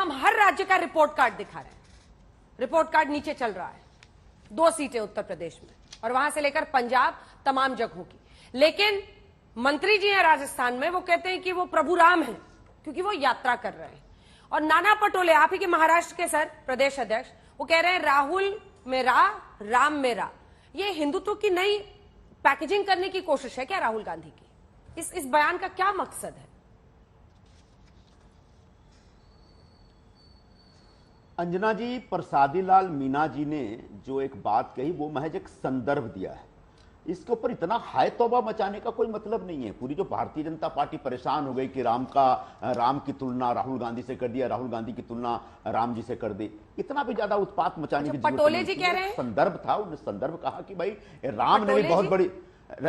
तमाम हर राज्य का रिपोर्ट कार्ड दिखा रहे हैं। रिपोर्ट कार्ड नीचे चल रहा है, 2 सीटें उत्तर प्रदेश में और वहां से लेकर पंजाब, तमाम जगहों की। लेकिन मंत्री जी हैं राजस्थान में, वो कहते हैं कि वो प्रभु राम हैं क्योंकि वो यात्रा कर रहे हैं। और नाना पटोले, आप ही के महाराष्ट्र के सर प्रदेश अध्यक्ष, वो कह रहे हैं राहुल मेरा राम मेरा। ये हिंदुत्व की नई पैकेजिंग करने की कोशिश है क्या राहुल गांधी की? इस बयान का क्या मकसद है? अंजना जी, प्रसादी लाल मीना जी ने जो एक बात कही वो महज एक संदर्भ दिया है। इसके ऊपर इतना हाय तौबा मचाने का कोई मतलब नहीं है। पूरी जो भारतीय जनता पार्टी परेशान हो गई कि राम की तुलना राहुल गांधी से कर दिया, राहुल गांधी की तुलना राम जी से कर दी। इतना भी ज्यादा उत्पात मचाने की जरूरत नहीं। पटोले जी कह रहे हैं, संदर्भ था, उन्होंने संदर्भ कहा कि भाई राम ने भी बहुत बड़ी,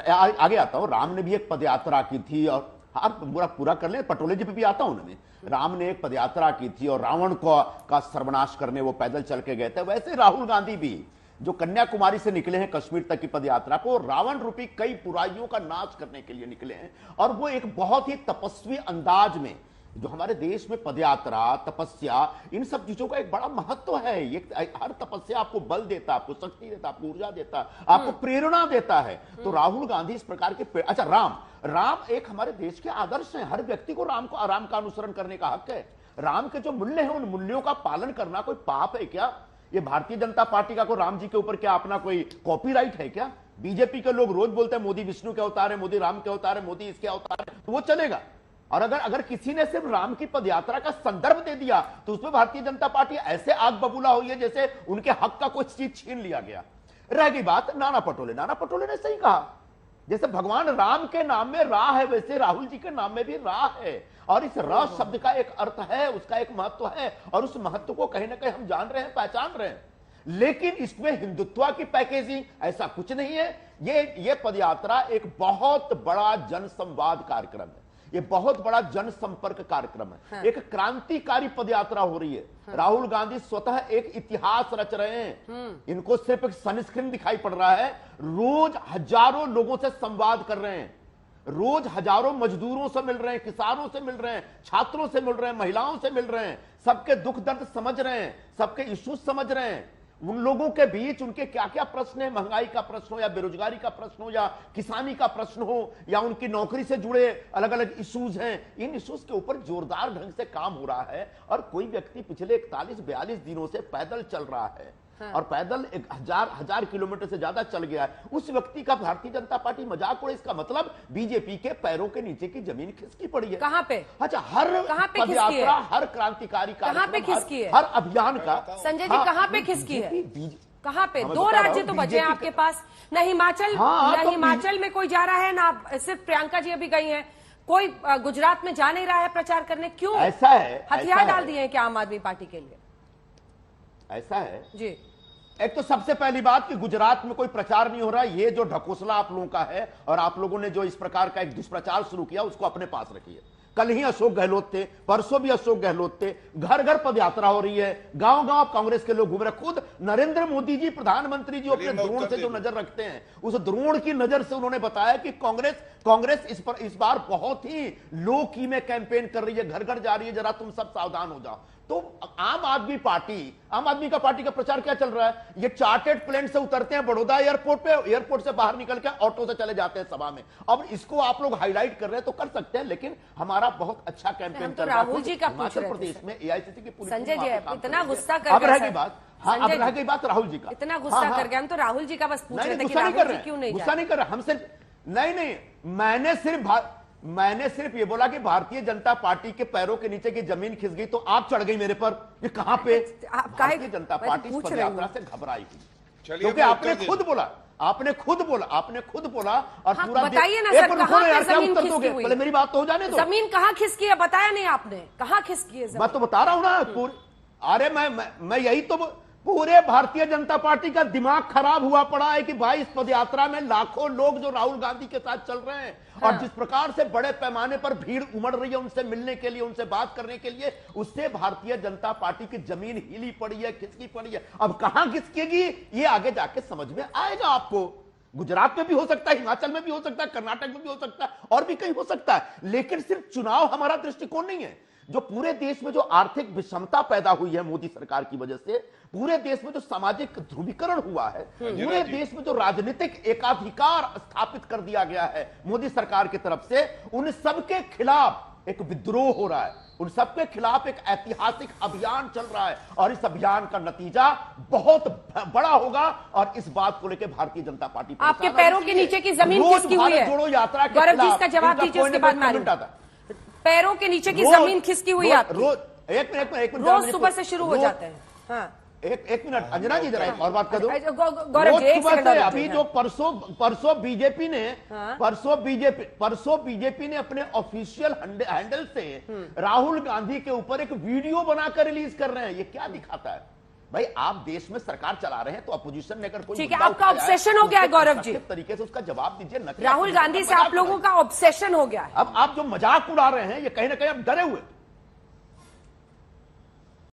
आगे आता हूं, राम ने भी एक पदयात्रा की थी और पूरा कर ले, पटोले जी पे भी आता हूं। उन्होंने राम ने एक पदयात्रा की थी और रावण का सर्वनाश करने वो पैदल चल के गए थे। वैसे राहुल गांधी भी जो कन्याकुमारी से निकले हैं कश्मीर तक की पदयात्रा को, रावण रूपी कई बुराइयों का नाश करने के लिए निकले हैं। और वो एक बहुत ही तपस्वी अंदाज में, जो हमारे देश में पदयात्रा, तपस्या, इन सब चीजों का एक बड़ा महत्व है। ये हर तपस्या आपको बल देता, आपको शक्ति देता, आपको ऊर्जा देता, आपको प्रेरणा देता है। तो राहुल गांधी इस प्रकार के अच्छा, राम एक हमारे देश के आदर्श हैं। हर व्यक्ति को राम का अनुसरण करने का हक है। राम के जो मूल्य हैं, उन मूल्यों का पालन करना कोई पाप है क्या? ये भारतीय जनता पार्टी का को राम जी के ऊपर क्या अपना कोई कॉपीराइट है क्या? बीजेपी के लोग रोज बोलते हैं मोदी विष्णु के अवतार है, मोदी राम के अवतार है, मोदी इसके अवतार है, तो वो चलेगा। और अगर किसी ने सिर्फ राम की पदयात्रा का संदर्भ दे दिया तो उसमें भारतीय जनता पार्टी ऐसे आग बबूला हुई है जैसे उनके हक का कोई चीज छीन लिया गया। रह गई बात नाना पटोले ने सही कहा, जैसे भगवान राम के नाम में रा है, वैसे राहुल जी के नाम में भी रा है। और इस रा शब्द का एक अर्थ है, उसका एक महत्व है, और उस महत्व को कहीं ना कहीं हम जान रहे हैं, पहचान रहे हैं। लेकिन इसमें हिंदुत्व की पैकेजिंग ऐसा कुछ नहीं है। ये पदयात्रा एक बहुत बड़ा जनसंवाद कार्यक्रम है, ये बहुत बड़ा जनसंपर्क कार्यक्रम है। हाँ। एक क्रांतिकारी पदयात्रा हो रही है। हाँ। राहुल गांधी स्वतः एक इतिहास रच रहे हैं। इनको सिर्फ एक सनस्क्रीन दिखाई पड़ रहा है। रोज हजारों लोगों से संवाद कर रहे हैं, रोज हजारों मजदूरों से मिल रहे हैं, किसानों से मिल रहे हैं, छात्रों से मिल रहे हैं, महिलाओं से मिल रहे हैं, सबके दुख दर्द समझ रहे हैं, सबके इश्यूज समझ रहे हैं। उन लोगों के बीच उनके क्या क्या प्रश्न है, महंगाई का प्रश्न हो या बेरोजगारी का प्रश्न हो या किसानी का प्रश्न हो या उनकी नौकरी से जुड़े अलग अलग इश्यूज हैं, इन इश्यूज के ऊपर जोरदार ढंग से काम हो रहा है। और कोई व्यक्ति पिछले 41-42 दिनों से पैदल चल रहा है। हाँ। और पैदल 1000 किलोमीटर से ज्यादा चल गया है। उस व्यक्ति का भारतीय जनता पार्टी मजाक उड़े, इसका मतलब बीजेपी के पैरों के नीचे की जमीन खिसकी पड़ी है। कहां पे? अच्छा, हर पदयात्रा, हर क्रांतिकारी कार्यक्रम, हर अभियान का, संजय जी कहां पे खिसकी है? कहां पे? 2 राज्य तो बचे हैं आपके पास, न हिमाचल, न हिमाचल में कोई जा रहा है, ना सिर्फ प्रियंका जी अभी गई हैं, कोई गुजरात में जा नहीं रहा है प्रचार करने। क्यों? ऐसा है, हथियार डाल दिए हैं क्या आम आदमी पार्टी के लिए? ऐसा है जी। एक तो सबसे पहली बात कि गुजरात में कोई प्रचार नहीं हो रहा। ये जो ढकोसला आप लोगों का है और आप लोगों ने जो इस प्रकार का एक दुष्प्रचार शुरू किया, उसको अपने पास रखिए। कल ही अशोक गहलोत थे, परसों भी अशोक गहलोत थे। घर घर पदयात्रा हो रही है, गांव गांव कांग्रेस के लोग घूम रहे। खुद नरेंद्र मोदी जी, प्रधानमंत्री जी, अपने द्रोण से जो नजर रखते हैं, उस द्रोण की नजर से उन्होंने बताया कि कांग्रेस इस बार बहुत ही लो की में कैंपेन कर रही है, घर घर जा रही है, जरा तुम सब सावधान हो जाओ। तो आम आदमी का पार्टी का प्रचार क्या चल रहा है? ये चार्टर्ड प्लेन से उतरते हैं बड़ौदा एयरपोर्ट पे, एयरपोर्ट से बाहर निकल के ऑटो से चले जाते हैं सभा में। अब इसको आप लोग हाईलाइट कर रहे हैं तो कर सकते हैं, लेकिन हमारा बहुत अच्छा कैंपेन चल रहा है। राहुल जी का हिमाचल प्रदेश में एआईसीसी की पूरी संजय जी इतना गुस्सा कर अब रह गई बात, हाँ अब रह गई बात राहुल जी का। इतना गुस्सा कर गए हम तो राहुल जी का बस पूछ रहे थे कि राहुल जी क्यों नहीं, गुस्सा नहीं कर रहे हम सिर्फ, नहीं, मैंने सिर्फ ये बोला कि भारतीय जनता पार्टी के पैरों के नीचे की जमीन खिस गई तो आग चढ़ गई मेरे पर। ये कहां पे? भारतीय जनता पार्टी इस पदयात्रा से घबराई हुई, क्योंकि आपने खुद बोला और पूरा बताइए ना सर, कहां पे जमीन खिसकी हुई? पहले मेरी बात तो हो जाने दो। जमीन कहां खिसकी है बताया नहीं आपने, कहां खिसकी है? मैं तो बता रहा हूं ना। अरे मैं यही तो, पूरे भारतीय जनता पार्टी का दिमाग खराब हुआ पड़ा है कि भाई इस पदयात्रा में लाखों लोग जो राहुल गांधी के साथ चल रहे हैं, और जिस प्रकार से बड़े पैमाने पर भीड़ उमड़ रही है उनसे मिलने के लिए, उनसे बात करने के लिए, उससे भारतीय जनता पार्टी की जमीन हिली पड़ी है, खिसकी पड़ी है। अब कहां खिसकेगी ये आगे जाके समझ में आएगा आपको। गुजरात में भी हो सकता है, हिमाचल में भी हो सकता है, कर्नाटक में भी हो सकता है, और भी कहीं हो सकता है। लेकिन सिर्फ चुनाव हमारा दृष्टिकोण नहीं है। जो पूरे देश में जो आर्थिक विषमता पैदा हुई है मोदी सरकार की वजह से, पूरे देश में जो सामाजिक ध्रुवीकरण हुआ है, पूरे देश में जो राजनीतिक एकाधिकार स्थापित कर दिया गया है मोदी सरकार की तरफ से, उन सबके खिलाफ एक विद्रोह हो रहा है, उन सबके खिलाफ एक ऐतिहासिक अभियान चल रहा है और इस अभियान का नतीजा बहुत बड़ा होगा। और इस बात को लेकर भारतीय जनता पार्टी आपके पैरों के नीचे की जमीन खिसकी हुई है। जोड़ो यात्रा के गौरव जी खिलाफ इसका जवाब दीजिए, उसके बाद मैं पैरों के नीचे की जमीन खिसकी हुई है। एक मिनट रोज सुबह से शुरू हो जाते हैं। हाँ, एक मिनट अंजना जी, जरा एक और बात कर दो। गौरव जी एक सेकंड और अभी जो परसों बीजेपी ने अपने ऑफिशियल हैंडल से राहुल गांधी के ऊपर एक वीडियो बनाकर रिलीज कर रहे हैं। ये क्या दिखाता है भाई? आप देश में सरकार चला रहे हैं तो अपोजिशन ने अगर कोई ठीक है, आपका ऑब्सेशन हो गया है गौरव जी, तरीके से उसका जवाब दीजिए। राहुल गांधी से आप लोगों का ऑब्सेशन हो गया है। अब आप जो मजाक उड़ा रहे हैं, ये कहीं ना कहीं आप डरे हुए